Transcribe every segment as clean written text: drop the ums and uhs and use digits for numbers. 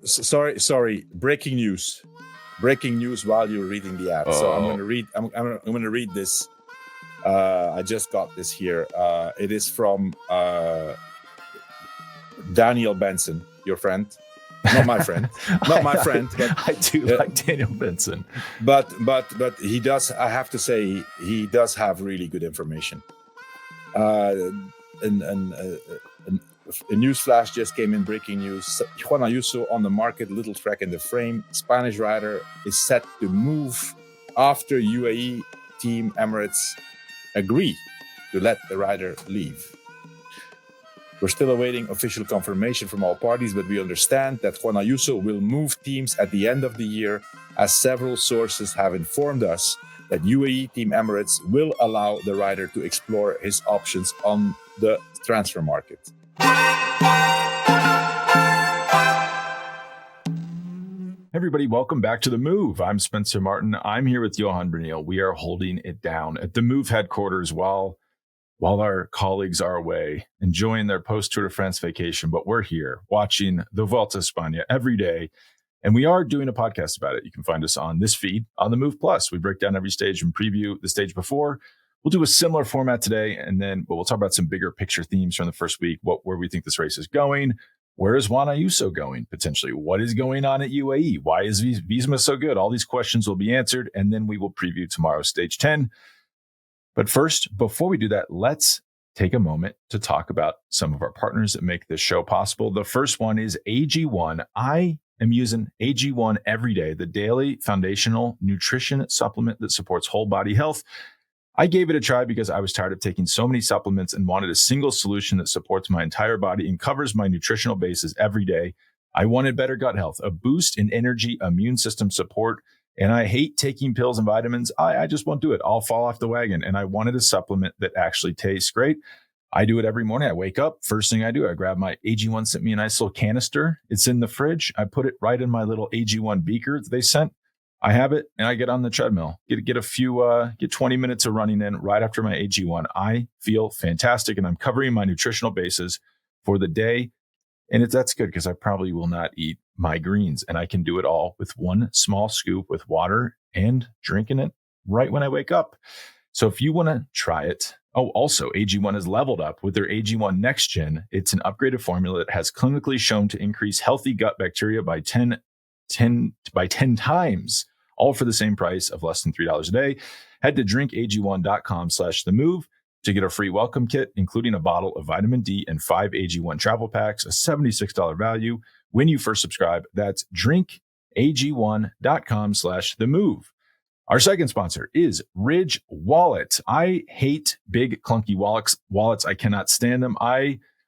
Sorry. Breaking news while you're reading the ad. So I'm going to read this. I just got this here. It is from Daniel Benson, your friend. Not my friend. Not my friend. But I do like Daniel Benson. But he does, I have to say, he does have really good information. A news flash just came in, breaking news. Juan Ayuso on the market, little track in the frame. Spanish rider is set to move after UAE team Emirates agree to let the rider leave. We're still awaiting official confirmation from all parties, but we understand that Juan Ayuso will move teams at the end of the year, as several sources have informed us that UAE team Emirates will allow the rider to explore his options on the transfer market. Everybody, welcome back to The Move. I'm Spencer Martin. I'm here with Johan Bruyneel. We are holding it down at the Move headquarters while our colleagues are away, enjoying their post-Tour de France vacation. But we're here watching the Vuelta España every day, and we are doing a podcast about it. You can find us on this feed, on the Move Plus. We break down every stage and preview the stage before. We'll do a similar format today, but we'll talk about some bigger picture themes from the first week, where we think this race is going. Where is Juan Ayuso going, potentially? What is going on at UAE? Why is Visma so good? All these questions will be answered, and then we will preview tomorrow's Stage 10. But first, before we do that, let's take a moment to talk about some of our partners that make this show possible. The first one is AG1. I am using AG1 every day, the daily foundational nutrition supplement that supports whole body health. I gave it a try because I was tired of taking so many supplements and wanted a single solution that supports my entire body and covers my nutritional bases every day. I wanted better gut health, a boost in energy, immune system support, and I hate taking pills and vitamins. I just won't do it. I'll fall off the wagon, and I wanted a supplement that actually tastes great. I do it every morning. I wake up. First thing I do, I grab my AG1, sent me a nice little canister. It's in the fridge. I put it right in my little AG1 beaker that they sent. I have it, and I get on the treadmill, get 20 minutes of running in right after my AG1. I feel fantastic, and I'm covering my nutritional bases for the day. And that's good because I probably will not eat my greens, and I can do it all with one small scoop with water and drinking it right when I wake up. So if you want to try it. Oh, also AG1 is leveled up with their AG1 Next Gen. It's an upgraded formula that has clinically shown to increase healthy gut bacteria by 10 times. All for the same price of less than $3 a day. Head to drinkag1.com/themove to get a free welcome kit, including a bottle of vitamin D and 5 AG1 travel packs, a $76 value when you first subscribe. That's drinkag1.com/themove. Our second sponsor is Ridge Wallet. I hate big clunky wallets. I cannot stand them.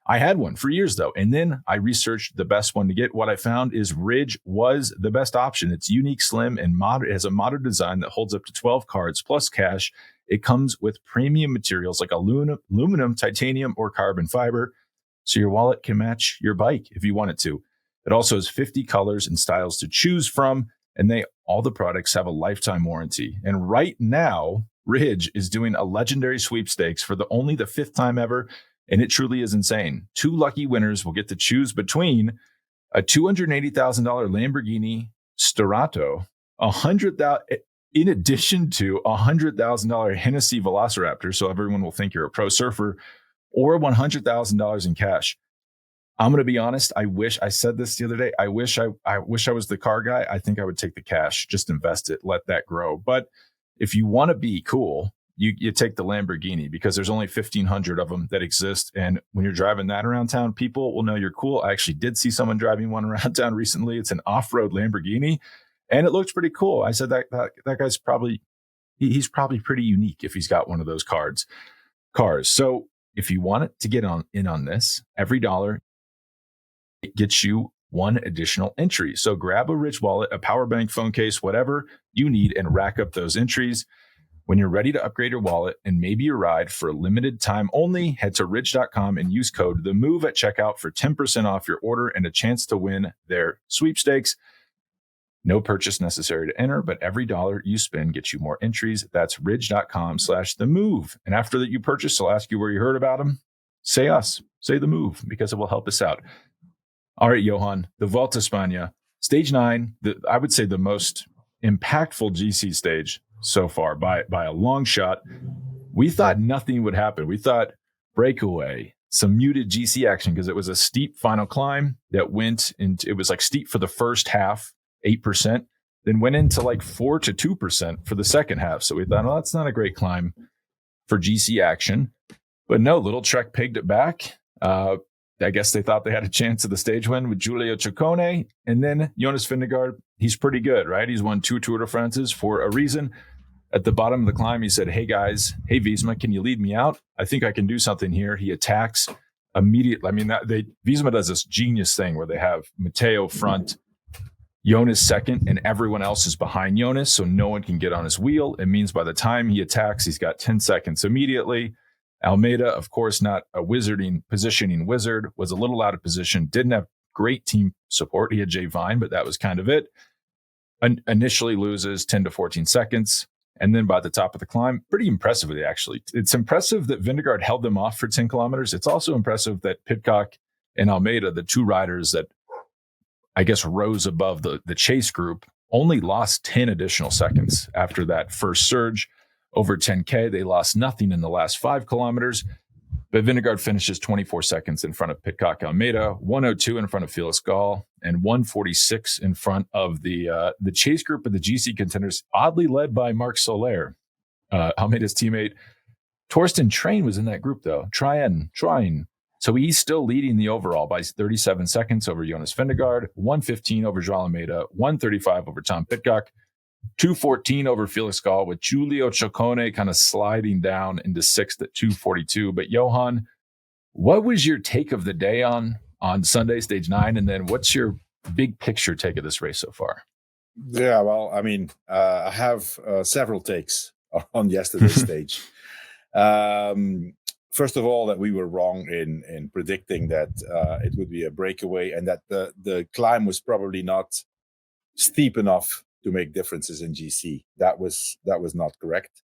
I had one for years, though, and then I researched the best one to get. What I found is Ridge was the best option. It's unique, slim, and modern. It has a modern design that holds up to 12 cards plus cash. It comes with premium materials like aluminum, titanium, or carbon fiber, so your wallet can match your bike if you want it to. It also has 50 colors and styles to choose from, and all the products have a lifetime warranty. And right now, Ridge is doing a legendary sweepstakes for only the 5th time ever. And it truly is insane. 2 lucky winners will get to choose between a $280,000 Lamborghini Sturato, in addition to a $100,000 Hennessy Velociraptor, so everyone will think you're a pro surfer, or $100,000 in cash. I'm going to be honest. I said this the other day. I wish I was the car guy. I think I would take the cash, just invest it, let that grow. But if you want to be cool, you take the Lamborghini because there's only 1,500 of them that exist. And when you're driving that around town, people will know you're cool. I actually did see someone driving one around town recently. It's an off-road Lamborghini, and it looks pretty cool. I said that guy's he's probably pretty unique if he's got one of those cars. So if you want to get in on this, every dollar it gets you one additional entry. So grab a Ridge wallet, a power bank, phone case, whatever you need, and rack up those entries. When you're ready to upgrade your wallet and maybe your ride for a limited time only, head to ridge.com and use code THEMOVE at checkout for 10% off your order and a chance to win their sweepstakes. No purchase necessary to enter, but every dollar you spend gets you more entries. That's ridge.com/themove. And after that you purchase, they'll ask you where you heard about them. Say us, say The Move, because it will help us out. All right, Johan, the Vuelta España, stage 9, I would say the most impactful GC stage so far by a long shot. We thought nothing would happen. We thought breakaway, some muted GC action because it was a steep final climb that went into, it was like steep for the first half, 8%, then went into like 4 to 2% for the second half. So we thought, well, that's not a great climb for GC action. But no, Little Trek pegged it back. I guess they thought they had a chance at the stage win with Giulio Ciccone. And then Jonas Vingegard, he's pretty good, right? He's won 2 Tour de France's for a reason. At the bottom of the climb, he said, hey, guys, hey, Visma, can you lead me out? I think I can do something here. He attacks immediately. I mean, Visma does this genius thing where they have Matteo front, Jonas second, and everyone else is behind Jonas, so no one can get on his wheel. It means by the time he attacks, he's got 10 seconds immediately. Almeida, of course, not a positioning wizard, was a little out of position, didn't have great team support. He had Jay Vine, but that was kind of it. Initially loses 10 to 14 seconds. And then by the top of the climb, pretty impressively, actually. It's impressive that Vingegard held them off for 10 kilometers. It's also impressive that Pidcock and Almeida, the two riders that I guess rose above the chase group, only lost 10 additional seconds after that first surge. Over 10K, they lost nothing in the last 5 kilometers. But Vingegard finishes 24 seconds in front of Pidcock Almeida, 102 in front of Felix Gall, and 146 in front of the chase group of the GC contenders, oddly led by Marc Soler, Almeida's teammate. Torsten Train was in that group, though. Trying. So he's still leading the overall by 37 seconds over Jonas Vingegard, 115 over João Almeida, 135 over Tom Pidcock, 214 over Felix Gall, with Giulio Ciccone kind of sliding down into 6th at 242. But Johan, what was your take of the day on Sunday, stage 9? And then what's your big picture take of this race so far? Yeah, well, I mean, I have several takes on yesterday's stage. First of all, that we were wrong in predicting that it would be a breakaway and that the climb was probably not steep enough to make differences in GC. That was not correct.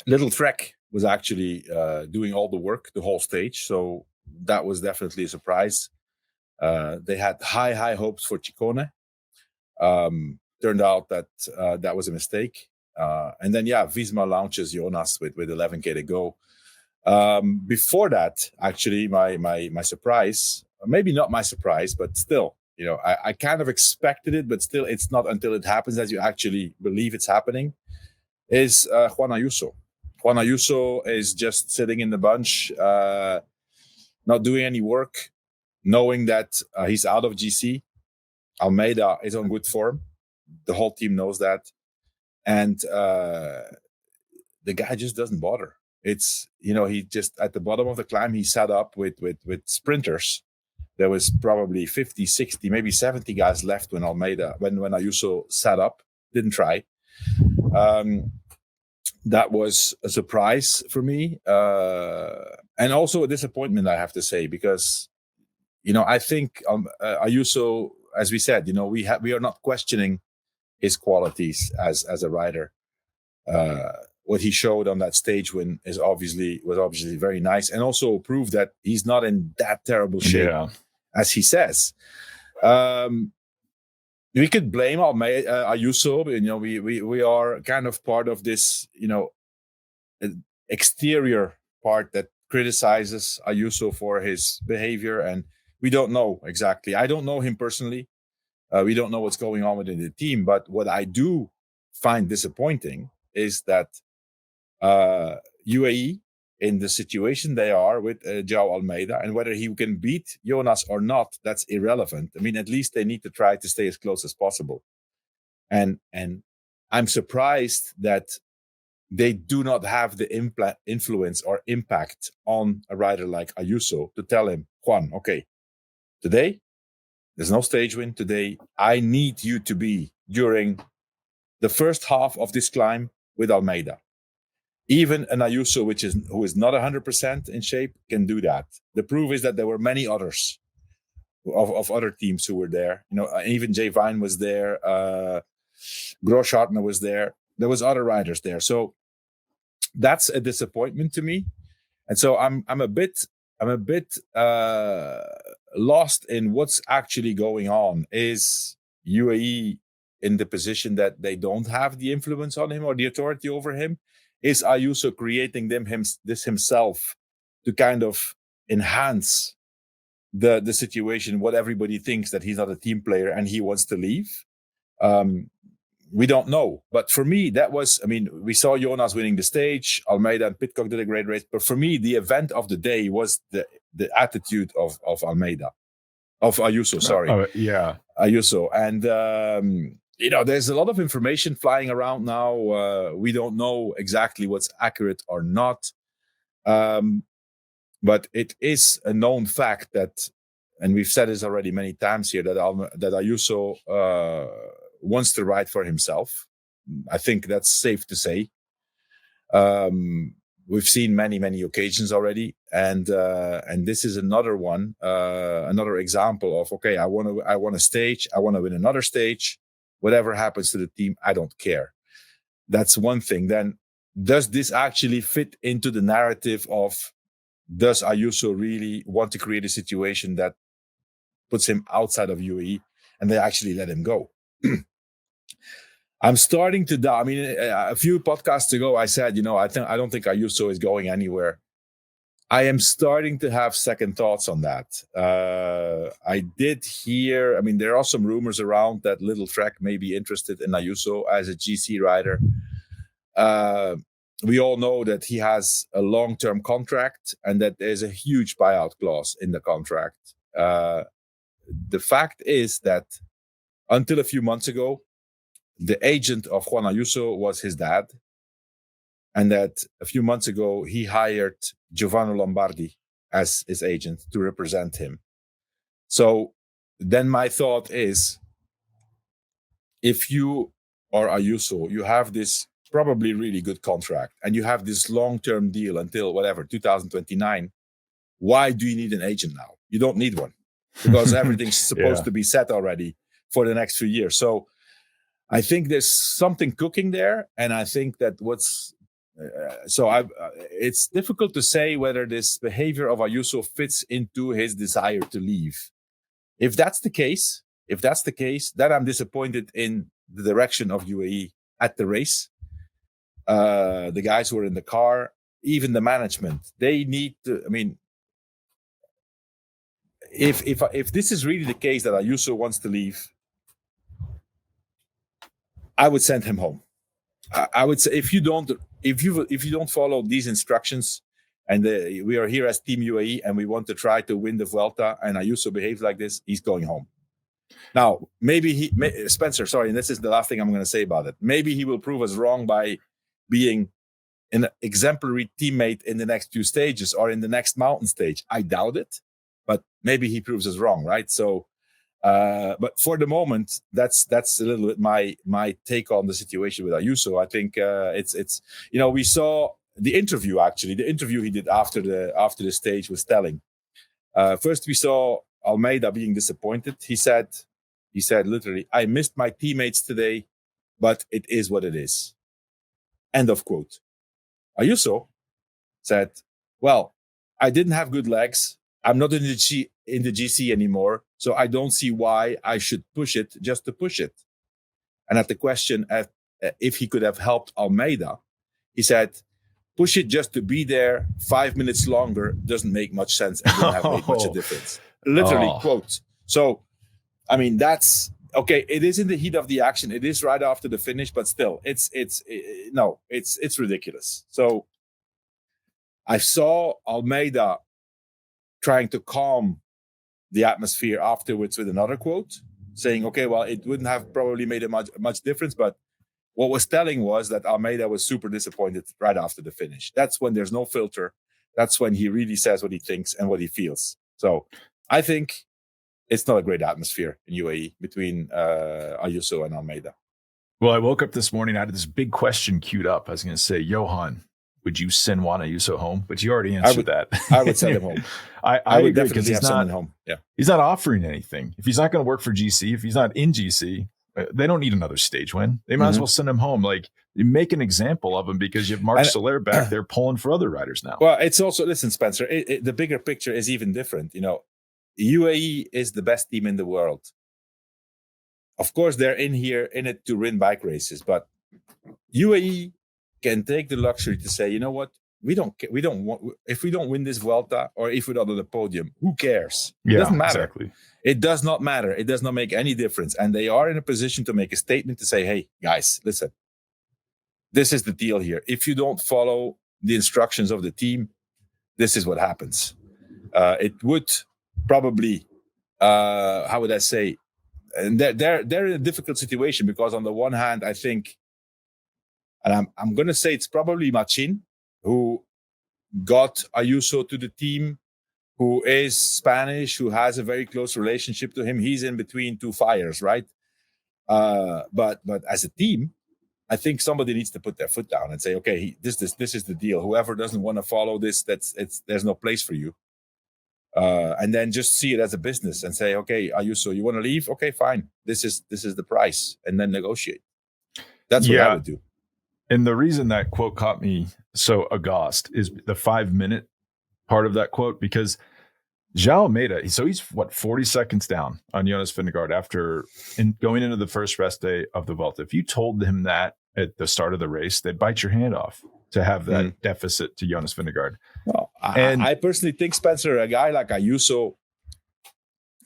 Little Trek was actually doing all the work, the whole stage. So that was definitely a surprise. They had high hopes for Ciccone. Turned out that that was a mistake. And then, Visma launches Jonas with 11K to go. Before that, actually, my surprise, maybe not my surprise, but still, I kind of expected it, but still, it's not until it happens that you actually believe it's happening, is Juan Ayuso. Juan Ayuso is just sitting in the bunch, not doing any work, knowing that he's out of GC. Almeida is on good form. The whole team knows that. And the guy just doesn't bother. It's, he just, at the bottom of the climb, he sat up with sprinters. There was probably 50, 60, maybe 70 guys left when Ayuso sat up, didn't try. That was a surprise for me. And also a disappointment, I have to say, because, I think Ayuso, as we said, we are not questioning his qualities as a rider. What he showed on that stage win was obviously very nice, and also proved that he's not in that terrible shape as he says. We could blame Ayuso, but we are kind of part of this, exterior part that criticizes Ayuso for his behavior, and we don't know exactly. I don't know him personally. We don't know what's going on within the team, but what I do find disappointing is that UAE, in the situation they are with João Almeida, and whether he can beat Jonas or not, that's irrelevant. I mean, at least they need to try to stay as close as possible. And I'm surprised that they do not have the influence or impact on a rider like Ayuso to tell him, Juan, okay, today, there's no stage win today. I need you to be during the first half of this climb with Almeida. Even an Ayuso, who is not 100% in shape, can do that. The proof is that there were many others of other teams who were there. Even Jay Vine was there. Groschartner was there. There was other riders there. So that's a disappointment to me. And so I'm a bit lost in what's actually going on. Is UAE in the position that they don't have the influence on him or the authority over him? Is Ayuso creating this himself to kind of enhance the situation, what everybody thinks, that he's not a team player and he wants to leave? We don't know. But for me, we saw Jonas winning the stage. Almeida and Pidcock did a great race. But for me, the event of the day was the attitude of Ayuso, sorry. Ayuso. And, there's a lot of information flying around now. We don't know exactly what's accurate or not. But it is a known fact that, and we've said this already many times here, that Ayuso wants to ride for himself. I think that's safe to say. We've seen many occasions already, and this is another one, another example of, okay, I want a stage, I want to win another stage. Whatever happens to the team, I don't care. That's one thing. Then, does this actually fit into the narrative of, does Ayuso really want to create a situation that puts him outside of UAE and they actually let him go? I'm starting to doubt. I mean, a few podcasts ago, I said, I don't think Ayuso is going anywhere. I am starting to have second thoughts on that. I did hear, there are some rumors around that Little Trek may be interested in Ayuso as a GC rider. We all know that he has a long-term contract and that there's a huge buyout clause in the contract. The fact is that until a few months ago, the agent of Juan Ayuso was his dad. And that a few months ago, he hired Giovanni Lombardi as his agent to represent him. So then my thought is, if you are Ayuso, you have this probably really good contract and you have this long-term deal until 2029. Why do you need an agent now? You don't need one, because everything's supposed to be set already for the next few years. So I think there's something cooking there. And I think that it's difficult to say whether this behavior of Ayuso fits into his desire to leave. If that's the case, then I'm disappointed in the direction of UAE at the race. The guys who are in the car, even the management, they need to. If this is really the case that Ayuso wants to leave, I would send him home. I would say, if you don't follow these instructions, and we are here as Team UAE and we want to try to win the Vuelta, and Ayuso behaves like this, he's going home. Now, maybe Spencer, sorry, and this is the last thing I'm going to say about it. Maybe he will prove us wrong by being an exemplary teammate in the next few stages or in the next mountain stage. I doubt it, but maybe he proves us wrong, right? So, but for the moment, that's a little bit my take on the situation with Ayuso. I think it's we saw the interview he did after the stage was telling. First, we saw Almeida being disappointed. He said literally, "I missed my teammates today, but it is what it is." End of quote. Ayuso said, "Well, I didn't have good legs. I'm not in the GC anymore, so I don't see why I should push it just to push it." And at the question if he could have helped Almeida, he said, "Push it just to be there 5 minutes longer doesn't make much sense and didn't have made much a difference." Literally quote. So, that's okay. It is in the heat of the action. It is right after the finish, but still, it's ridiculous. So I saw Almeida trying to calm the atmosphere afterwards with another quote, saying, "Okay, well, it wouldn't have probably made a much difference, but what was telling was that Almeida was super disappointed right after the finish." That's when there's no filter. That's when he really says what he thinks and what he feels. So I think it's not a great atmosphere in UAE between Ayuso and Almeida. Well, I woke up this morning, I had this big question queued up. I was going to say, Johan, would you send Juan Ayuso home? But you already answered that. I would send him home. I would agree, because he's not home. Yeah, he's not offering anything. If he's not going to work for GC, if he's not in GC, they don't need another stage win. They might as well send him home. Like, You make an example of him because you have Marc Soler back there pulling for other riders now. Well, it's also, listen, Spencer, the bigger picture is even different. UAE is the best team in the world. Of course, they're in it to win bike races, but UAE can take the luxury to say, you know what? We don't want, if we don't win this Vuelta or if we're not on the podium, who cares? It doesn't matter. Exactly. It does not matter. It does not make any difference. And they are in a position to make a statement to say, hey, guys, listen, this is the deal here. If you don't follow the instructions of the team, this is what happens. It would probably, how would I say, and they're in a difficult situation because on the one hand, I think, and I'm going to say it's probably Machin who got Ayuso to the team, who is Spanish, who has a very close relationship to him. He's in between two fires, right? But as a team, I think somebody needs to put their foot down and say, okay, this is the deal. Whoever doesn't want to follow this, there's no place for you. And then just see it as a business and say, okay, Ayuso, you want to leave? Okay, fine. This is the price, and then negotiate. That's what I would do. And the reason that quote caught me so aghast is the 5-minute part of that quote, because João Almeida, so he's 40 seconds down on Jonas Vingegard after going into the first rest day of the Vuelta. If you told him that at the start of the race, they'd bite your hand off to have that deficit to Jonas Vingegard. Well, I personally think, Spencer, a guy like Ayuso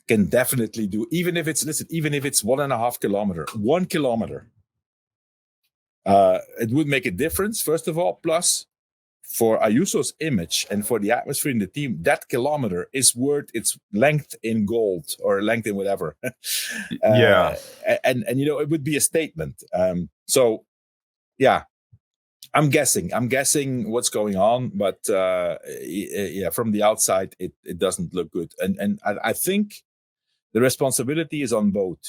can definitely do, even if it's 1.5 kilometers, 1 kilometer. It would make a difference, first of all. Plus, for Ayuso's image and for the atmosphere in the team, that kilometer is worth its length in gold or length in whatever. And it would be a statement. So, yeah, I'm guessing what's going on, but from the outside, it doesn't look good. And I think the responsibility is on both,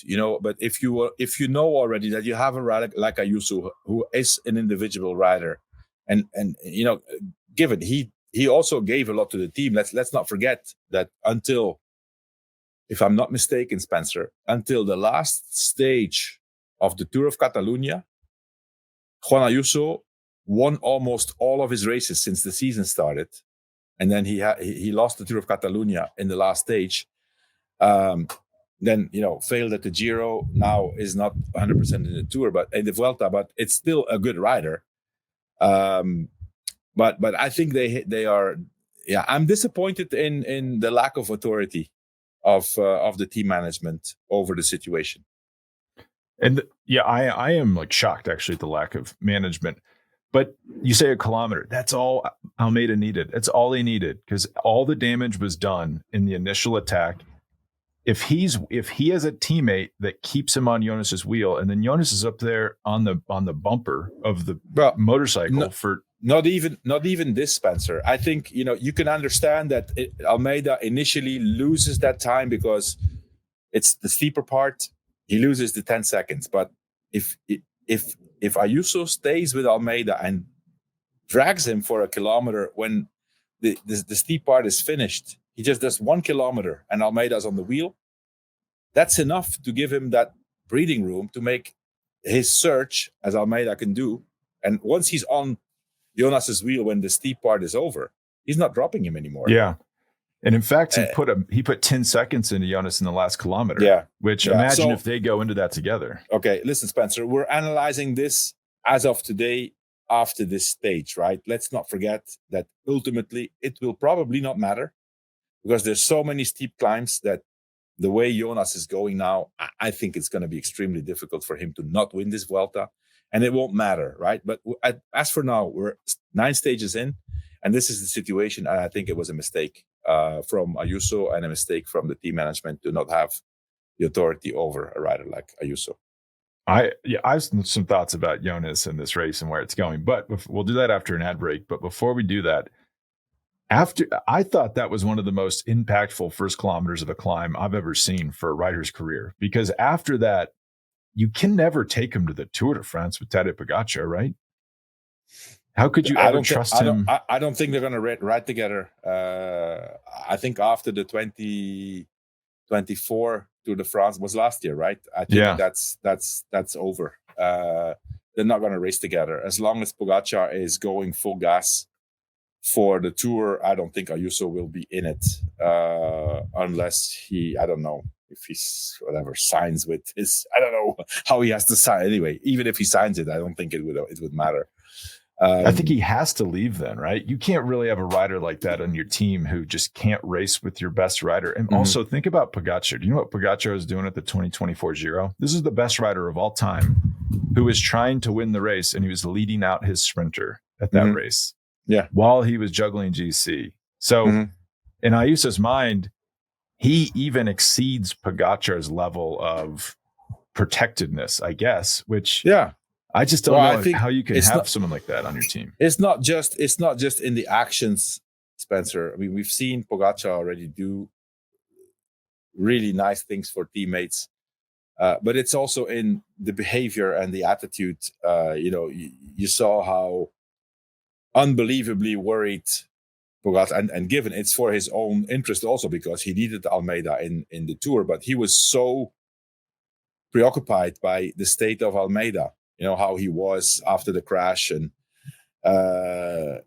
But if you know already that you have a rider like Ayuso who is an individual rider, and given he also gave a lot to the team. Let's not forget that until, if I'm not mistaken, Spencer, until the last stage of the Tour of Catalonia, Juan Ayuso won almost all of his races since the season started, and then he lost the Tour of Catalonia in the last stage. Then failed at the Giro. Now is not 100% in the Tour, but in the Vuelta. But it's still a good rider. But I think they are. Yeah, I'm disappointed in the lack of authority of the team management over the situation. And I am shocked actually at the lack of management. But you say a kilometer, that's all Almeida needed. That's all he needed, because all the damage was done in the initial attack. If he has a teammate that keeps him on Jonas's wheel, and then Jonas is up there on the bumper of the motorcycle for not even this, Spencer. I think you can understand that Almeida initially loses that time because it's the steeper part. He loses the 10 seconds. But if Ayuso stays with Almeida and drags him for a kilometer when the steep part is finished, he just does 1 kilometer and Almeida's on the wheel. That's enough to give him that breathing room to make his search, as Almeida can do. And once he's on Jonas's wheel when the steep part is over, he's not dropping him anymore. Yeah. And in fact, he put 10 seconds into Jonas in the last kilometer. Yeah. Which imagine if they go into that together. Okay, listen, Spencer, we're analyzing this as of today after this stage, right? Let's not forget that ultimately it will probably not matter, because there's so many steep climbs that the way Jonas is going now, I think it's going to be extremely difficult for him to not win this Vuelta, and it won't matter, right? But as for now, we're 9 stages in, and this is the situation. And I think it was a mistake from Ayuso and a mistake from the team management to not have the authority over a rider like Ayuso. I have some thoughts about Jonas in this race and where it's going, but we'll do that after an ad break. But before we do that, I thought that was one of the most impactful first kilometers of a climb I've ever seen for a rider's career, because after that, you can never take him to the Tour de France with Tadej Pogačar, right? How could you ever trust him? I don't think they're going to ride together. I think after the 2024 Tour de France was last year, right? I think that's over. they're not going to race together. As long as Pogacar is going full gas for the Tour, I don't think Ayuso will be in it unless I don't know if he's signs with his. I don't know how he has to sign. Anyway, even if he signs it, I don't think it would matter. I think he has to leave then, right? You can't really have a rider like that on your team who just can't race with your best rider. And also think about Pogacar. Do you know what Pogacar is doing at the 2024 Giro? This is the best rider of all time who was trying to win the race, and he was leading out his sprinter at that race. Yeah. While he was juggling GC. So in Ayuso's mind, he even exceeds Pogacar's level of protectedness, I guess, which I just don't know how you can have someone like that on your team. It's not just in the actions, Spencer. I mean, we've seen Pogacar already do really nice things for teammates, but it's also in the behavior and the attitude. You saw how unbelievably worried Pogacar, and given it's for his own interest also, because he needed Almeida in the Tour, but he was so preoccupied by the state of Almeida, how he was after the crash. And I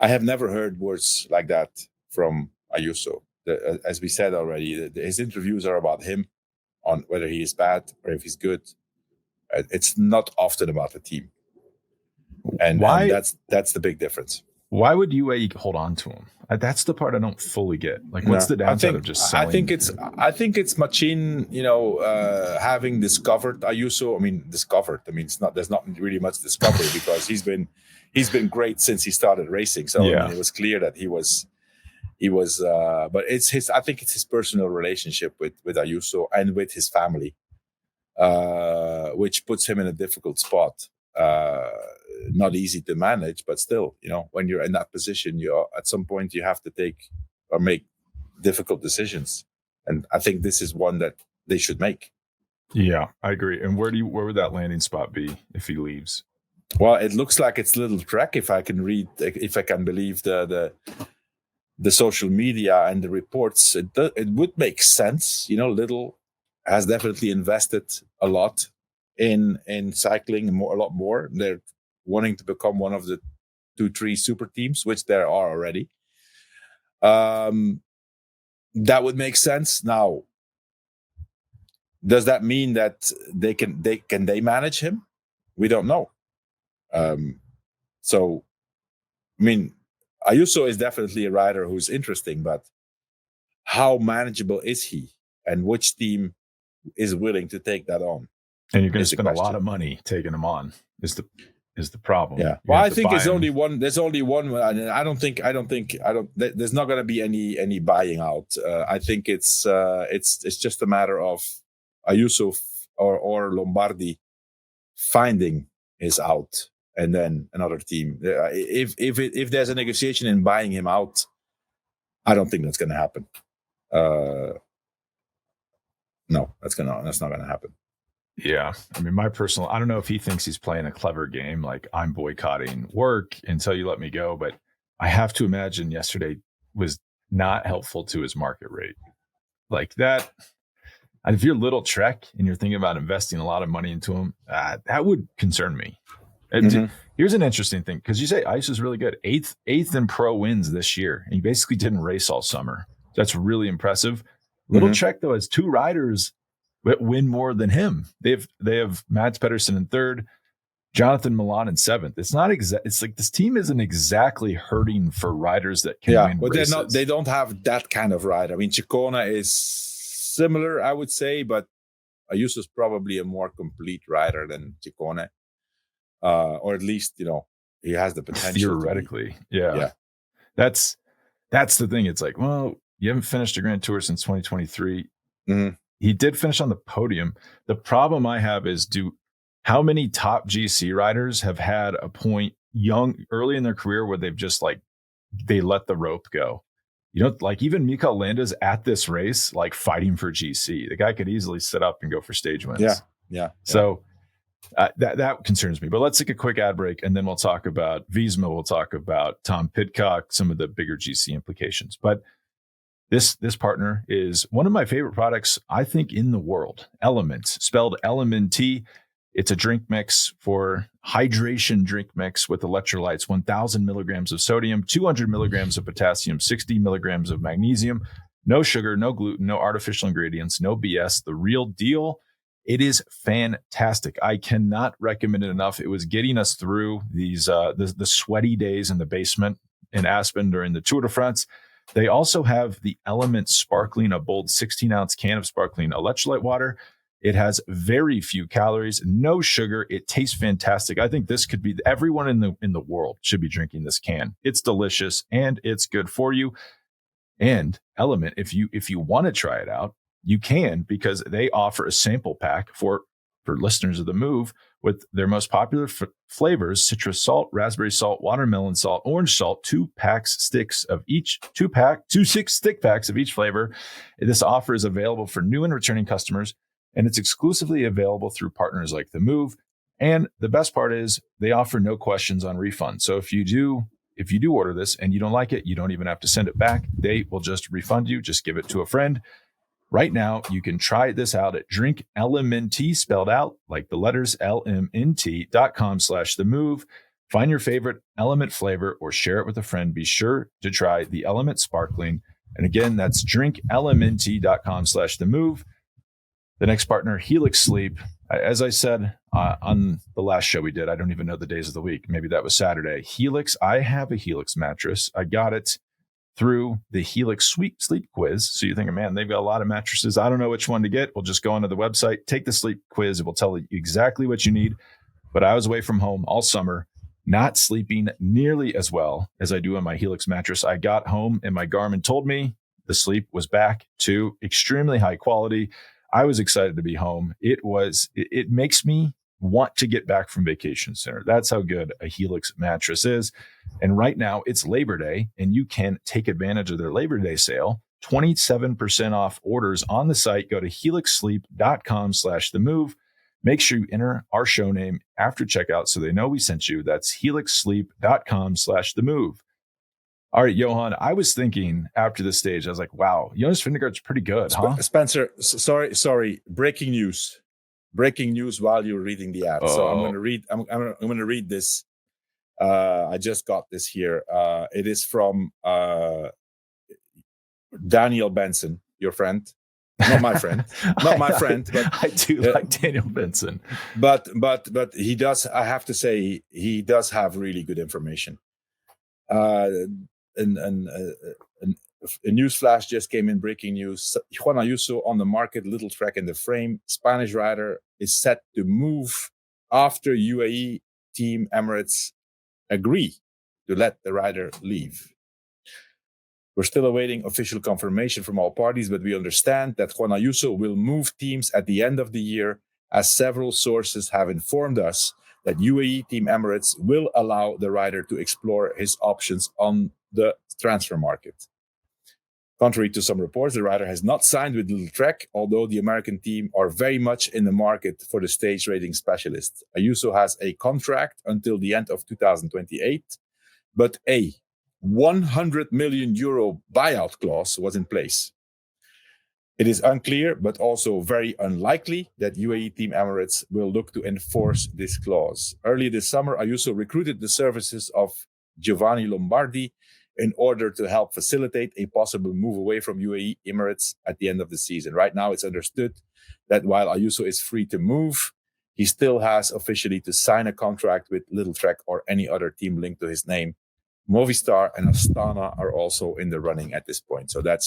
have never heard words like that from Ayuso. As we said already, his interviews are about him, on whether he is bad or if he's good. It's not often about the team. And that's the big difference. Why would UAE hold on to him? That's the part I don't fully get. Like, what's the downside of just selling? I think it's Machin, having discovered Ayuso. I mean, it's not. There's not really much discovery because he's been great since he started racing. So I mean, it was clear that he was. But it's his. I think it's his personal relationship with Ayuso and with his family, which puts him in a difficult spot. Not easy to manage, but still, when you're in that position, at some point you have to take or make difficult decisions, and I think this is one that they should make. Yeah, I agree. And where would that landing spot be if he leaves? Well, it looks like it's Little Trek, if I can believe the social media and the reports. It would make sense. Little has definitely invested a lot in cycling, a lot more. They're wanting to become one of the 2-3 super teams, which there are already. That would make sense. Now, does that mean that they can manage him? We don't know. So, I mean, Ayuso is definitely a rider who's interesting, but how manageable is he, and which team is willing to take that on? And you're going to spend a lot of money taking him on. Is the problem? Yeah. Well, I think there's only one. There's only one. I don't think. There's not going to be any buying out. I think it's just a matter of Ayuso or Lombardi finding his out, and then another team. If there's a negotiation in buying him out, I don't think that's going to happen. No, that's not going to happen. Yeah. I mean, I don't know if he thinks he's playing a clever game, like I'm boycotting work until you let me go, but I have to imagine yesterday was not helpful to his market rate. Like that, if you're Little Trek and you're thinking about investing a lot of money into him, that would concern me. Here's an interesting thing, because you say Ice is really good. Eighth in pro wins this year, and he basically didn't race all summer. That's really impressive. Little Trek, though, has 2 riders win more than him. They have Mads Pedersen in 3rd, Jonathan Milan in 7th. It's not it's like this team isn't exactly hurting for riders that can win races. They don't have that kind of rider. I mean, Ciccone is similar, I would say, but Ayuso is probably a more complete rider than Ciccone. Or at least, he has the potential. Theoretically. Yeah. That's the thing. It's like, well, you haven't finished a Grand Tour since 2023. He did finish on the podium. The problem I have is how many top GC riders have had a point early in their career where they've just they let the rope go? Like even Mikael Landa's at this race, like fighting for GC. The guy could easily sit up and go for stage wins. Yeah. So that concerns me. But let's take a quick ad break, and then we'll talk about Visma. We'll talk about Tom Pidcock, some of the bigger GC implications. But This partner is one of my favorite products, I think, in the world. Element, spelled LMNT. It's a drink mix for hydration drink mix with electrolytes, 1,000 milligrams of sodium, 200 milligrams of potassium, 60 milligrams of magnesium, no sugar, no gluten, no artificial ingredients, no BS, the real deal. It is fantastic. I cannot recommend it enough. It was getting us through these the sweaty days in the basement in Aspen during the Tour de France. They also have the Element Sparkling, a bold 16-ounce can of sparkling electrolyte water. It has very few calories, no sugar. It tastes fantastic. I think this could be everyone in the world should be drinking this can. It's delicious and it's good for you. And Element, if you want to try it out, you can, because they offer a sample pack for listeners of The Move with their most popular flavors: citrus salt, raspberry salt, watermelon salt, orange salt, 6 stick packs of each flavor. This offer is available for new and returning customers, and it's exclusively available through partners like The Move. And the best part is they offer no questions on refund. So if you do order this and you don't like it, you don't even have to send it back. They will just refund you. Just give it to a friend. Right now, you can try this out at drinkelement, spelled out like the letters LMNT.com/themove. Find your favorite Element flavor or share it with a friend. Be sure to try the Element Sparkling. And again, that's drinkelement.com/themove. The next partner, Helix Sleep. As I said on the last show we did, I don't even know the days of the week. Maybe that was Saturday. Helix, I have a Helix mattress. I got it through the Helix Sleep Quiz. So you're thinking, man, they've got a lot of mattresses. I don't know which one to get. We'll just go onto the website, take the sleep quiz. It will tell you exactly what you need. But I was away from home all summer, not sleeping nearly as well as I do on my Helix mattress. I got home and my Garmin told me the sleep was back to extremely high quality. I was excited to be home. It makes me want to get back from vacation sooner. That's how good a Helix mattress is. And right now it's Labor Day, and you can take advantage of their Labor Day sale. 27% off orders on the site. Go to helixsleep.com/themove. Make sure you enter our show name after checkout so they know we sent you. That's helixsleep.com/themove. All right, Johan, I was thinking after this stage, I was like, wow, Jonas Vingegard's pretty good, huh? Spencer, sorry. Breaking news while you're reading the ad. So I'm going to read. I'm going to read this. I just got this here. It is from Daniel Benson, your friend, not my friend, not my friend. But I do like Daniel Benson. But he does. I have to say, he does have really good information. And a news flash just came in, breaking news. Juan Ayuso on the market, little crack in the frame. Spanish rider is set to move after UAE team Emirates agree to let the rider leave. We're still awaiting official confirmation from all parties, but we understand that Juan Ayuso will move teams at the end of the year, as several sources have informed us that UAE team Emirates will allow the rider to explore his options on the transfer market. Contrary to some reports, the rider has not signed with Little Trek, although the American team are very much in the market for the stage rating specialist. Ayuso has a contract until the end of 2028, but a 100 million euro buyout clause was in place. It is unclear, but also very unlikely, that UAE team Emirates will look to enforce this clause. Earlier this summer, Ayuso recruited the services of Giovanni Lombardi in order to help facilitate a possible move away from UAE Emirates at the end of the season. Right now, it's understood that while Ayuso is free to move, he still has officially to sign a contract with Little Trek or any other team linked to his name. Movistar and Astana are also in the running at this point. So that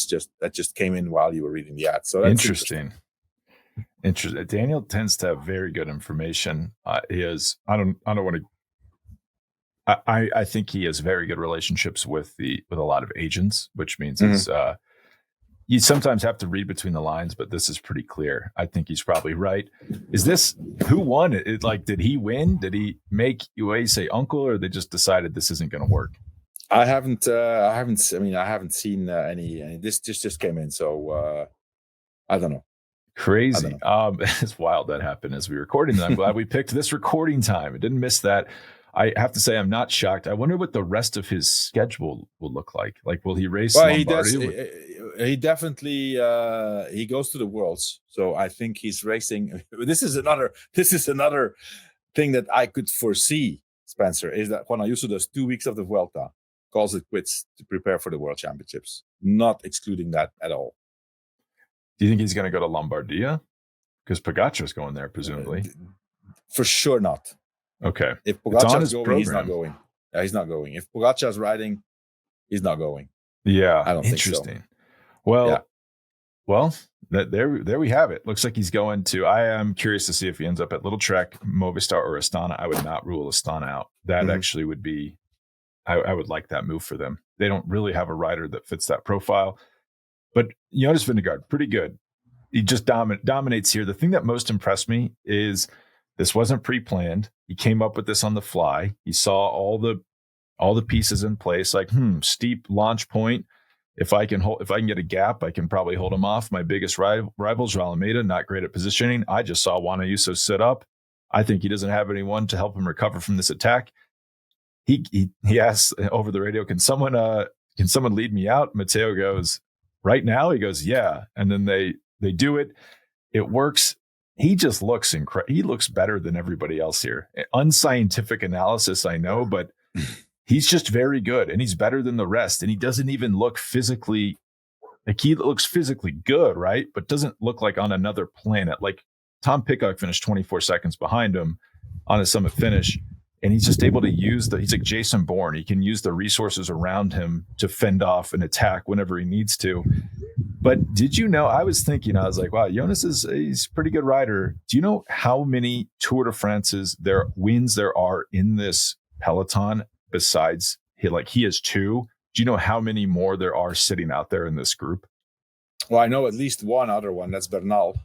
just came in while you were reading the ad. So that's interesting. Daniel tends to have very good information. I think he has very good relationships with a lot of agents, which means you sometimes have to read between the lines, but this is pretty clear. I think he's probably right. Is this who won it? Did he win? Did he make UAE say uncle, or they just decided this isn't going to work? I haven't seen any. This just came in, so I don't know. Crazy. It's wild that happened as we recorded. I'm glad we picked this recording time. I didn't miss that. I have to say, I'm not shocked. I wonder what the rest of his schedule will look like. Like, will he race Lombardi? he definitely he goes to the Worlds, so I think he's racing. This is another thing that I could foresee, Spencer, is that Juan Ayuso does 2 weeks of the Vuelta, calls it quits to prepare for the World Championships. Not excluding that at all. Do you think he's going to go to Lombardia? Because Pogacar's going there, presumably. For sure not. Okay. If Pogacar's going, he's not going. Yeah, he's not going. If Pogacar's riding, he's not going. Yeah, I don't think so. Interesting. Well, there we have it. Looks like he's going to. I am curious to see if he ends up at Little Trek, Movistar, or Astana. I would not rule Astana out. That actually would be. I would like that move for them. They don't really have a rider that fits that profile. But Jonas Vingegard, pretty good. He just dominates here. The thing that most impressed me is this wasn't pre-planned. He came up with this on the fly. He saw all the pieces in place. Like, steep launch point. If I can get a gap, I can probably hold him off. My biggest rival, João Almeida, not great at positioning. I just saw Juan Ayuso sit up. I think he doesn't have anyone to help him recover from this attack. He asks over the radio, can someone lead me out? Matteo goes, right now? He goes, yeah. And then they do it. It works. He just looks incredible. He looks better than everybody else here. Unscientific analysis, I know, but he's just very good, and he's better than the rest. And he doesn't even look physically like he looks physically good, right? But doesn't look like on another planet. Like Tom Pidcock finished 24 seconds behind him on a summit finish. And he's just able to he's like Jason Bourne. He can use the resources around him to fend off an attack whenever he needs to. But did you know, I was thinking, I was like, wow, Jonas he's a pretty good rider. Do you know how many Tour de France's wins there are in this peloton besides he has 2? Do you know how many more there are sitting out there in this group? Well, I know at least one other one. That's Bernal.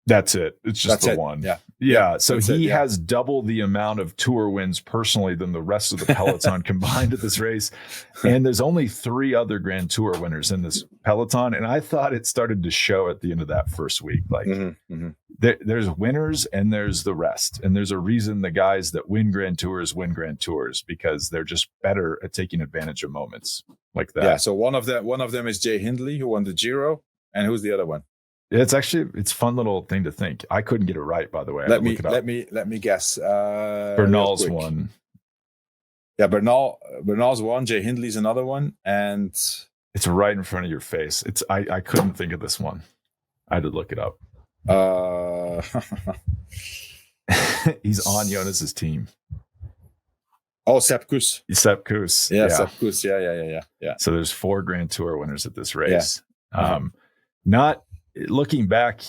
That's it. It's just the one. Yeah. So he has double the amount of Tour wins personally than the rest of the peloton combined at this race. And there's only 3 other Grand Tour winners in this peloton. And I thought it started to show at the end of that first week. Like there's winners and there's the rest. And there's a reason the guys that win Grand Tours because they're just better at taking advantage of moments like that. Yeah. So one of them is Jay Hindley, who won the Giro. And who's the other one? It's a fun little thing to think. I couldn't get it right, by the way. Let me guess. Bernal's one. Yeah, Bernal's one. Jay Hindley's another one, and it's right in front of your face. I couldn't think of this one. I had to look it up. He's on Jonas's team. Oh, Sepp Kuss. Sepp Kuss. Yeah, Sepp Kuss. Yeah. So there's 4 Grand Tour winners at this race. Yeah. Not looking back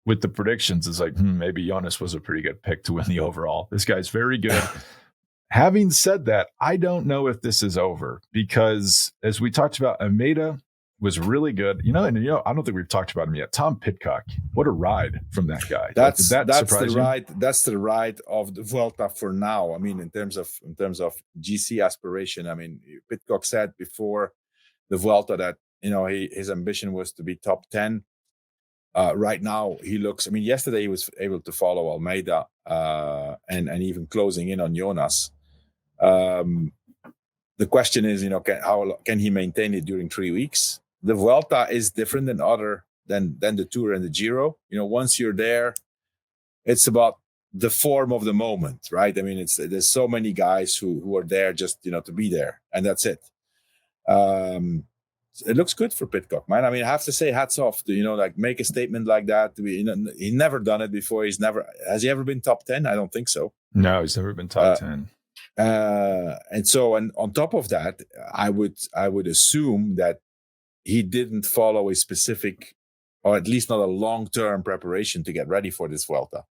with the predictions, it's like, maybe Jonas was a pretty good pick to win the overall. This guy's very good. Having said that, I don't know if this is over because, as we talked about, Almeida was really good. I don't think we've talked about him yet. Tom Pidcock, what a ride from that guy. That's the ride. That's the ride of the Vuelta for now. I mean, in terms of GC aspiration. I mean, Pidcock said before the Vuelta that his ambition was to be top 10. Right now, he looks. I mean, yesterday he was able to follow Almeida and even closing in on Jonas. The question is, how can he maintain it during 3 weeks? The Vuelta is different than the Tour and the Giro. Once you're there, it's about the form of the moment, right? I mean, there's so many guys who are there just to be there, and that's it. It looks good for Pidcock, man. I mean, I have to say, hats off to make a statement like that. He never done it before. Has he ever been top 10? I don't think so. No, he's never been top 10. And on top of that, I would assume that he didn't follow a specific, or at least not a long-term preparation to get ready for this Vuelta.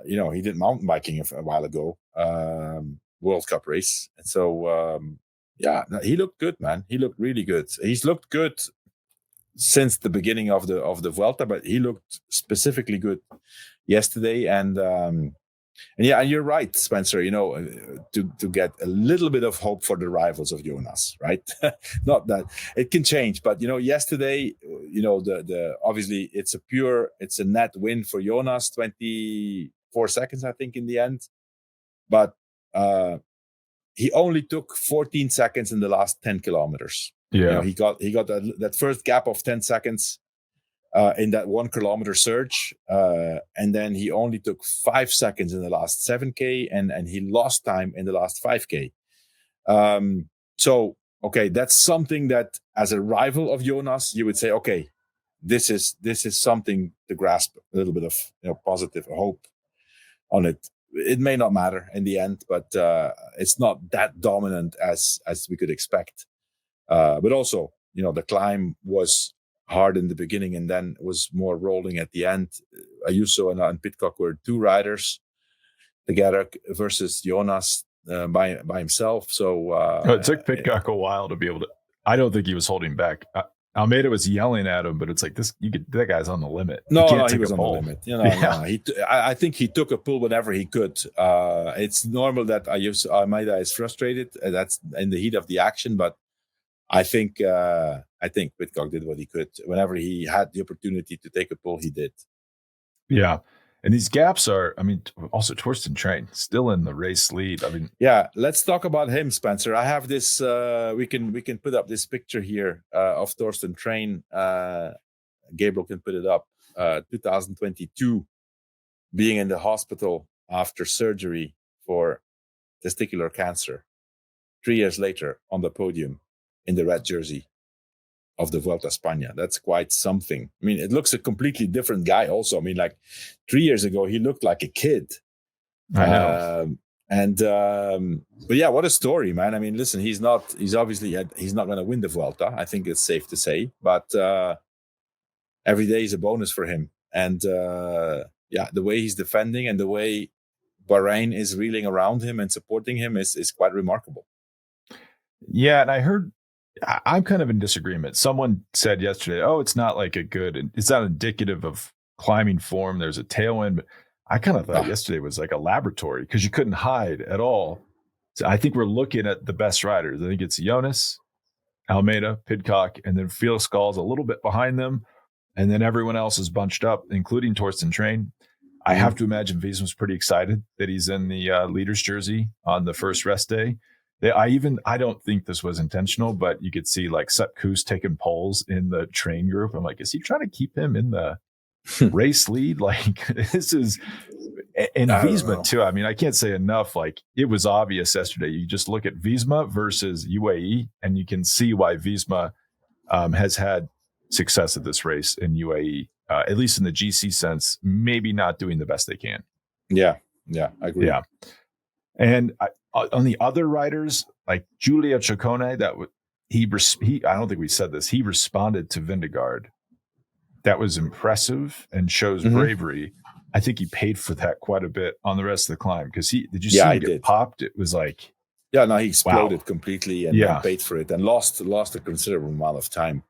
He did mountain biking a while ago, World Cup race, and so. Yeah, he looked good, man. He looked really good. He's looked good since the beginning of the Vuelta, but he looked specifically good yesterday. And you're right, Spencer. To get a little bit of hope for the rivals of Jonas, right? Not that it can change, but yesterday, the obviously it's a net win for Jonas, 24 seconds, I think, in the end. but he only took 14 seconds in the last 10 kilometers. Yeah, he got that first gap of 10 seconds in that 1 kilometer surge, and then he only took 5 seconds in the last 7K, and he lost time in the last 5K. So okay, that's something that as a rival of Jonas, you would say, okay, this is something to grasp a little bit of positive hope on it. It may not matter in the end, but it's not that dominant as we could expect. But also, the climb was hard in the beginning and then was more rolling at the end. Ayuso and Pidcock were two riders together versus Jonas by himself. So it took Pidcock a while to be able to. I don't think he was holding back. Almeida was yelling at him, but it's like this. That guy's on the limit. No, he was on the limit. No. I think he took a pull whenever he could. It's normal that Almeida is frustrated. That's in the heat of the action, but I think Pidcock did what he could. Whenever he had the opportunity to take a pull, he did. Yeah. And these gaps are, also Torsten Train still in the race lead. Yeah, let's talk about him, Spencer. I have this, we can put up this picture here of Torsten Train. Gabriel can put it up. 2022, being in the hospital after surgery for testicular cancer. 3 years later, on the podium in the red jersey of the Vuelta España. That's quite something. It looks a completely different guy also. Like 3 years ago, he looked like a kid. I know. But yeah, what a story, man. Listen, he's not going to win the Vuelta. I think it's safe to say, but every day is a bonus for him. And the way he's defending and the way Bahrain is reeling around him and supporting him is quite remarkable. Yeah. And I heard, I'm kind of in disagreement. Someone said yesterday, it's not it's not indicative of climbing form. There's a tailwind, but I kind of thought yesterday was like a laboratory because you couldn't hide at all. So I think we're looking at the best riders. I think it's Jonas, Almeida, Pidcock, and then Felix Gall's a little bit behind them. And then everyone else is bunched up, including Torsten Train. I have to imagine Visma's pretty excited that he's in the leader's jersey on the first rest day. I don't think this was intentional, but you could see Sepp Kuss taking polls in the train group. I'm like, is he trying to keep him in the race lead? This is, and Visma too. I can't say enough. It was obvious yesterday. You just look at Visma versus UAE, and you can see why Visma has had success at this race in UAE, at least in the GC sense, maybe not doing the best they can. Yeah, I agree. Yeah. And on the other riders, like Giulio Ciccone, I don't think we said this. He responded to Vingegard. That was impressive and shows bravery. I think he paid for that quite a bit on the rest of the climb because did you see him get popped? It was like, he exploded completely and paid for it and lost a considerable amount of time.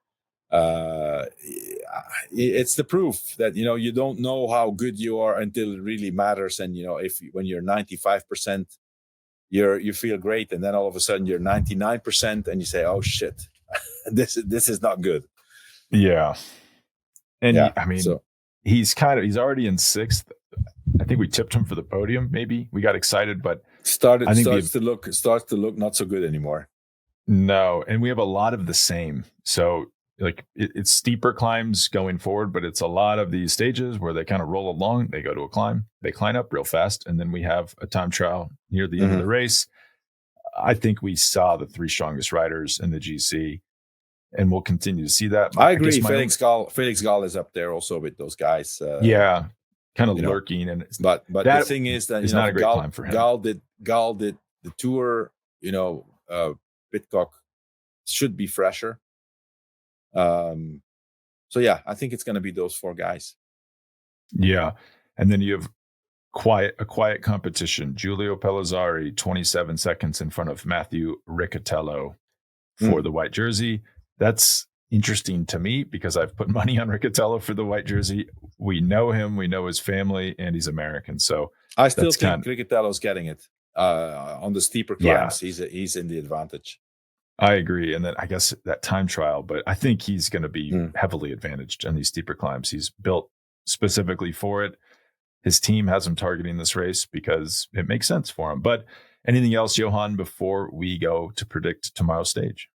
It's the proof that you don't know how good you are until it really matters. And when you're 95%, you feel great, and then all of a sudden you're 99%, and you say, "Oh shit, this is not good." Yeah, and he's already in sixth. I think we tipped him for the podium. Maybe we got excited, but starts to look not so good anymore. No, and we have a lot of the same. So it's steeper climbs going forward, but it's a lot of these stages where they kind of roll along. They go to a climb, they climb up real fast, and then we have a time trial near the end of the race. I think we saw the three strongest riders in the GC, and we'll continue to see that. I agree. Felix Gall is up there also with those guys. Kind of lurking. And but the thing is that it's not a great climb for him. Gall did the tour. Pidcock should be fresher. I think it's going to be those four guys. Yeah. And then you have a quiet competition. Giulio Pellizzari, 27 seconds in front of Matthew Riccatello for the white jersey. That's interesting to me because I've put money on Riccatello for the white jersey. We know him, we know his family, and he's American. So I still think Riccatello's getting it. On the steeper climbs, he's in the advantage. I agree. And then I guess that time trial, but I think he's going to be heavily advantaged on these steeper climbs. He's built specifically for it. his team has him targeting this race because it makes sense for him. But anything else, Johan, before we go to predict tomorrow's stage?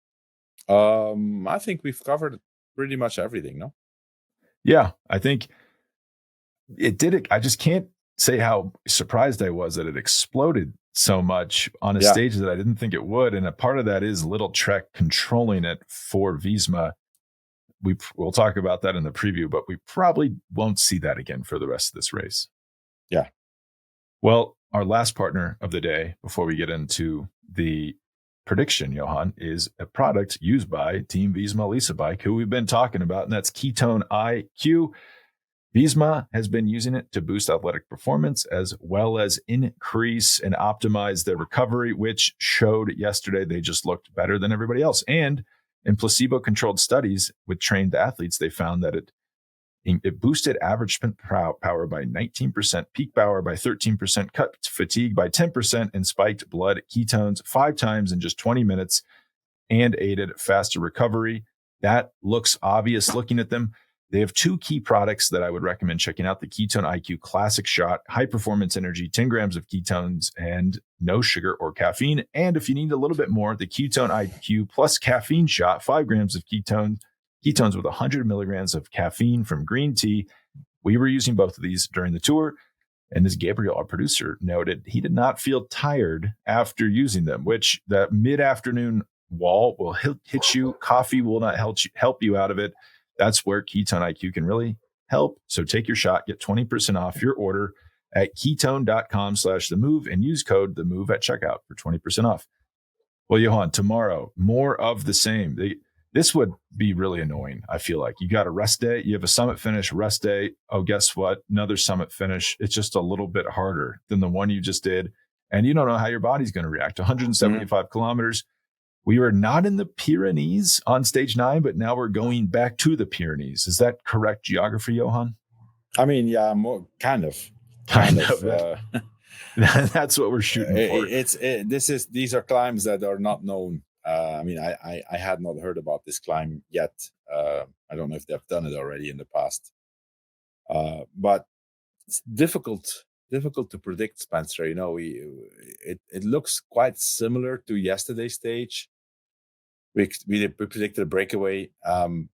I think we've covered pretty much everything, no? Yeah, I think it did it. I just can't say how surprised I was that it exploded so much on a stage that I didn't think it would. And a part of that is Little Trek controlling it for Visma. We'll talk about that in the preview, but we probably won't see that again for the rest of this race. Yeah. Well, our last partner of the day before we get into the prediction, Johan, is a product used by Team Visma-Lease bike, who we've been talking about, and that's Ketone IQ. Visma has been using it to boost athletic performance as well as increase and optimize their recovery, which showed yesterday they just looked better than everybody else. And in placebo-controlled studies with trained athletes, they found that it boosted average sprint power by 19%, peak power by 13%, cut fatigue by 10%, and spiked blood ketones 5 times in just 20 minutes and aided faster recovery. That looks obvious looking at them. They have 2 key products that I would recommend checking out: the Ketone IQ Classic Shot, high performance energy, 10 grams of ketones and no sugar or caffeine. And if you need a little bit more, the Ketone IQ Plus Caffeine Shot, 5 grams of ketones with 100 milligrams of caffeine from green tea. We were using both of these during the tour. And as Gabriel, our producer, noted, he did not feel tired after using them, which the mid-afternoon wall will hit you. Coffee will not help you out of it. That's where Ketone IQ can really help. So take your shot, get 20% off your order at ketone.com/TheMove and use code TheMove at checkout for 20% off. Well, Johan, tomorrow, more of the same. This would be really annoying, I feel like. You got a rest day, you have a summit finish, rest day. Oh, guess what? Another summit finish. It's just a little bit harder than the one you just did. And you don't know how your body's going to react. 175 kilometers. We were not in the Pyrenees on stage 9, but now we're going back to the Pyrenees. Is that correct geography, Johan? I mean, yeah, more kind of. That's what we're shooting for. These are climbs that are not known. I mean, I had not heard about this climb yet. I don't know if they've done it already in the past. But it's difficult to predict, Spencer. You know, it looks quite similar to yesterday's stage. We predicted a breakaway. I'm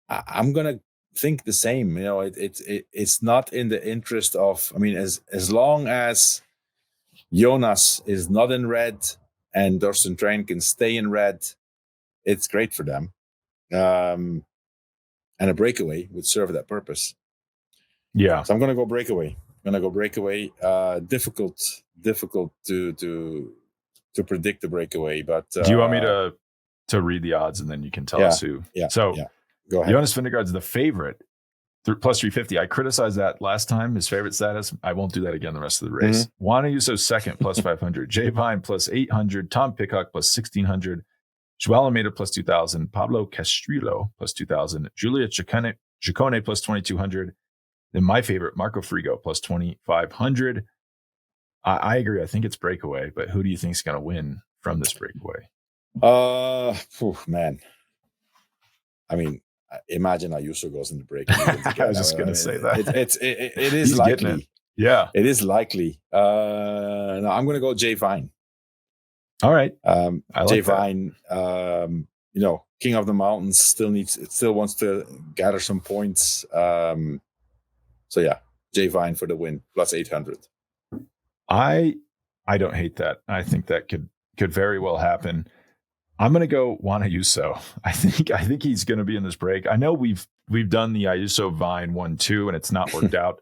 gonna think the same. You know, it's not in the interest of. I mean, as long as Jonas is not in red and Dorsten Train can stay in red, it's great for them. And a breakaway would serve that purpose. Yeah. So I'm gonna go breakaway. Difficult to predict the breakaway. But do you want me to read the odds and then you can tell us who? Yeah. So go ahead. Jonas Vingegard's the favorite, plus 350. I criticized that last time, his favorite status. I won't do that again the rest of the race. Juan Ayuso second, plus 500. João plus 800. Tom Pidcock plus 1,600. João Almeida plus 2,000. Pablo Castrillo plus 2,000. Julia Ciccone plus 2,200. Then my favorite, Marco Frigo plus 2,500. I agree. I think it's breakaway, but who do you think is going to win from this breakaway? Man. I mean, imagine Ayuso goes in the break. I was just going to say that. It is likely. Yeah. It is likely. No, I'm going to go Jay Vine. All right. Jay Vine, you know, King of the Mountains, still wants to gather some points. So yeah, Jay Vine for the win, plus 800. I don't hate that. I think that could very well happen. I'm going to go Juan Ayuso. I think he's going to be in this break. I know we've done the Ayuso Vine 1-2 and it's not worked out.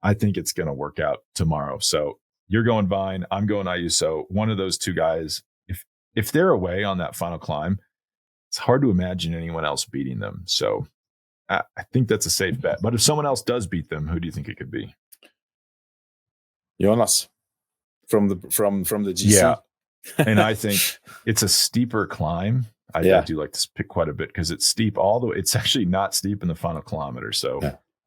I think it's going to work out tomorrow. So you're going Vine, I'm going Ayuso. One of those two guys, if they're away on that final climb, it's hard to imagine anyone else beating them. So I think that's a safe bet. But if someone else does beat them, who do you think it could be? Jonas from the GC. Yeah. And I think it's a steeper climb. I do like to pick quite a bit because it's steep all the way. It's actually not steep in the final kilometer. So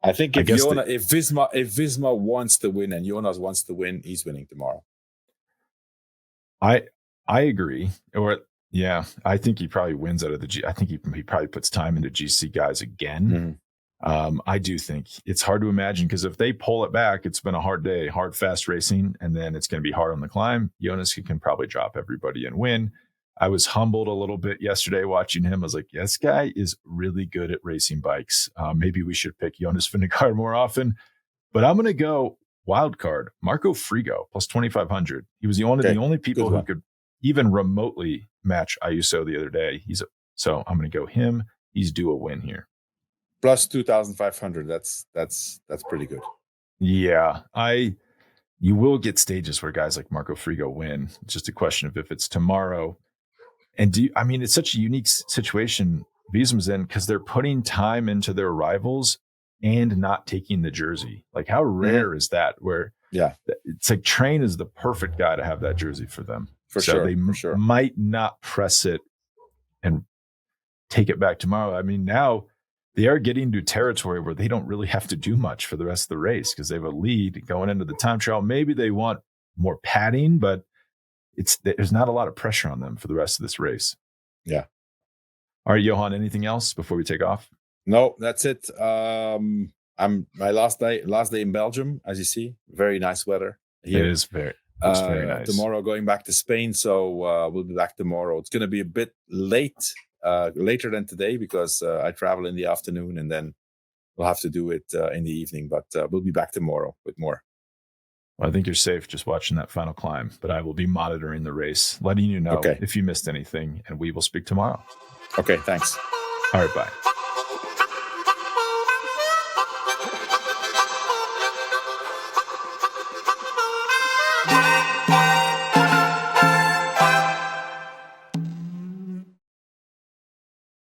I think if Visma wants to win and Jonas wants to win, he's winning tomorrow. I agree. I think he probably wins out of the G. I think he probably puts time into GC guys again. I do think it's hard to imagine, because if they pull it back, it's been a hard day, hard, fast racing, and then it's going to be hard on the climb. Jonas can probably drop everybody and win. I was humbled a little bit yesterday watching him. I was like, yeah, this guy is really good at racing bikes. Maybe we should pick Jonas Vingegard more often. But I'm going to go wild card, Marco Frigo, plus 2,500. He was the only people who could even remotely match Ayuso the other day. So I'm going to go him. He's due a win here. Plus 2,500. That's pretty good. Yeah, you will get stages where guys like Marco Frigo win. It's just a question of if it's tomorrow. And it's such a unique situation Visma's in, because they're putting time into their rivals and not taking the jersey. Like, how rare is that? Where it's like Train is the perfect guy to have that jersey for them. They might not press it and take it back tomorrow. I mean, now they are getting to territory where they don't really have to do much for the rest of the race, because they have a lead going into the time trial. Maybe they want more padding, but there's not a lot of pressure on them for the rest of this race. Yeah. All right, Johan, anything else before we take off? No, that's it. I'm my last day in Belgium, as you see. Very nice weather here. It's very nice. Tomorrow going back to Spain, so we'll be back tomorrow. It's going to be a bit later than today, because I travel in the afternoon, and then we'll have to do it in the evening. But we'll be back tomorrow with more. Well, I think you're safe just watching that final climb, but I will be monitoring the race, letting you know if you missed anything, and we will speak tomorrow. Okay, thanks. All right, bye.